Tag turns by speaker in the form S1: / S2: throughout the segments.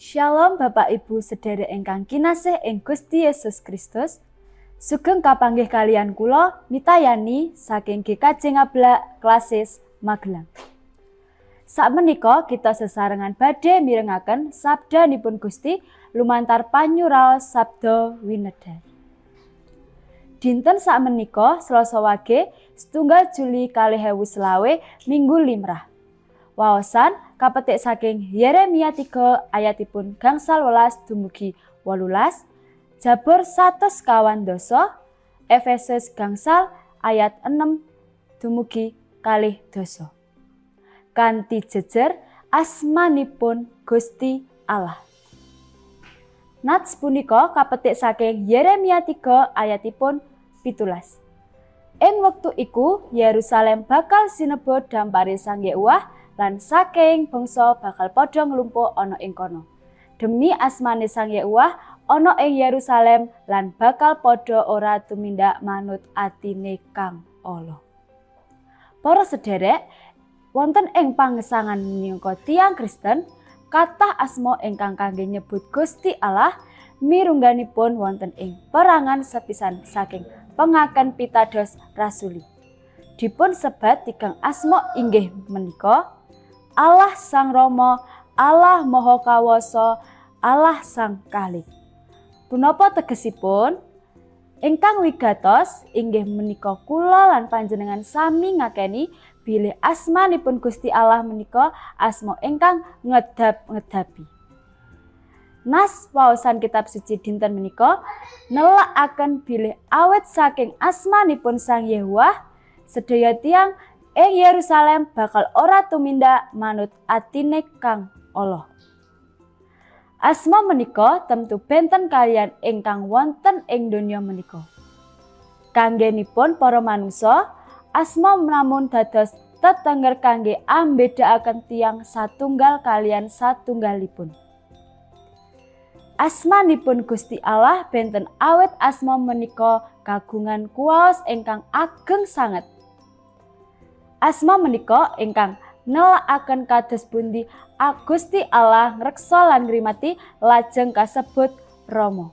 S1: Shalom Bapak Ibu sedherek ingkang kinasih ing Gusti Yesus Kristus. Sugeng kapanggih kalian kula Mitayani saking GKJ Ngablak Klasis Magelang. Sakmenika kita sesarengan badhe mirengaken sabdanipun Gusti lumantar panyuraos sabda winedhar. Dinten sakmenika Selasa Wage 1 Juli 2020 Minggu Limrah. Waosan kapetik saking Yeremia 3 ayatipun gangsal 12 dumugi 18, Jabur 112, Efesus gangsal ayat 6 dumugi 20. Kanthi jejer asmanipun Gusti Allah. Nats punika kapetik saking Yeremia 3 ayatipun 17. Ing wektu iku Yerusalem bakal sinebut dampare Sang Yehuwah lan saking bangsa bakal padha nglumpuh ana ing kono. Demi asmane Sang Yehuwah ana ing Yerusalem lan bakal padha ora tumindak manut atine Kang Allah. Para sedherek, wonten ing pangesangan minangka tiyang Kristen, kathah asma ingkang kangge nyebut Gusti Allah mirungganipun wonten ing perangan sepisan saking pengaken pitados rasuli. Dipun sebat tigang asma inggih menika Allah Sang Rama, Allah Maha Kawasa, Allah Sang Kalik. Punapa tegesipun? Ingkang wigatos inggih menika kula lan panjenengan sami ngakeni bilih asmanipun Gusti Allah menika asma ingkang ngedab-ngedabi. Nas waosan kitab suci dinten menika nelakaken bilih awet saking asmanipun Sang Yehuwah sedaya tiyang ing Yerusalem bakal ora tumindak manut atine Kang Allah. Asma menika temtu benten kalian ingkang wonten ing donya menika. Kanggenipun para manungsa, asma namun dados tetengger kangge ambedakaken tiyang satunggal kalian satunggalipun. Asmanipun Gusti Allah benten awet asma menika kagungan kuwaos ingkang ageng sanget. Asma menika ingkang nelakaken kados pundi Gusti Allah ngreksa lan ngrimati lajeng kasebut Rama.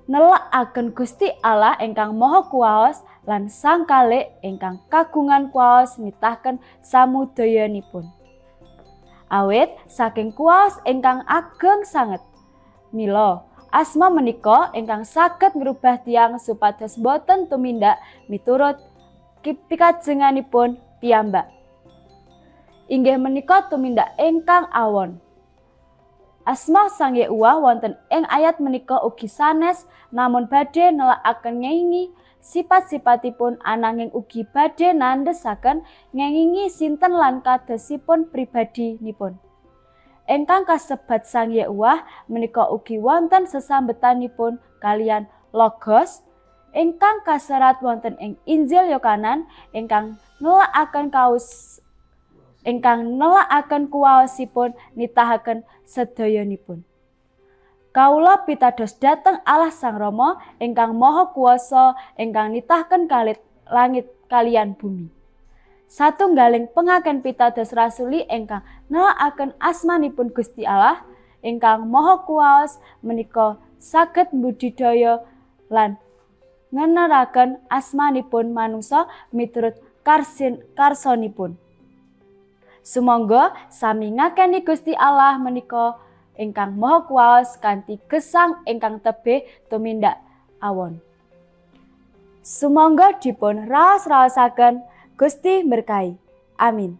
S1: Nelakaken Gusti Allah ingkang Maha Kuwaos lan Sang Kalik ingkang kagungan kuwaos nitahaken samudayanipun. Awit saking kuwaos ingkang ageng sanget, mila asma menika ingkang saged ngrubah tiyang supados boten tumindak miturut pikajenganipun piyambak. Inggih menika tumindak ingkang awon. Asma Sang Yehuwah wonten ing ayat menika ugi sanes namun badhe nelakaken ngengingi sifat-sipatipun ananging ugi badhe nandhesaken ngengingi sinten lan kadosipun pribadinipun. Ingkang kasebat Sang Yehuwah menika ugi wonten sesambetanipun kalian Logos ingkang kaserat wonten ing Injil Yohanes ingkang nelakaken kuwaosipun nitahaken sedayanipun. Kawula pitados dhateng Allah Sang Rama ingkang Maha Kuwasa ingkang nitahaken kalit langit kaliyan bumi. Satunggaling pengaken pitados rasuli ingkang nelakaken asmanipun Gusti Allah ingkang Maha Kuwaos menika saged mbudidaya lan ngeneraken asmanipun manungsa miturut karsanipun. Sumangga sami ngakeni Gusti Allah menika ingkang Maha Kuwaos kanthi gesang ingkang tebih tumindak awon. Sumangga dipun raos-raosaken Gusti berkahi. Amin.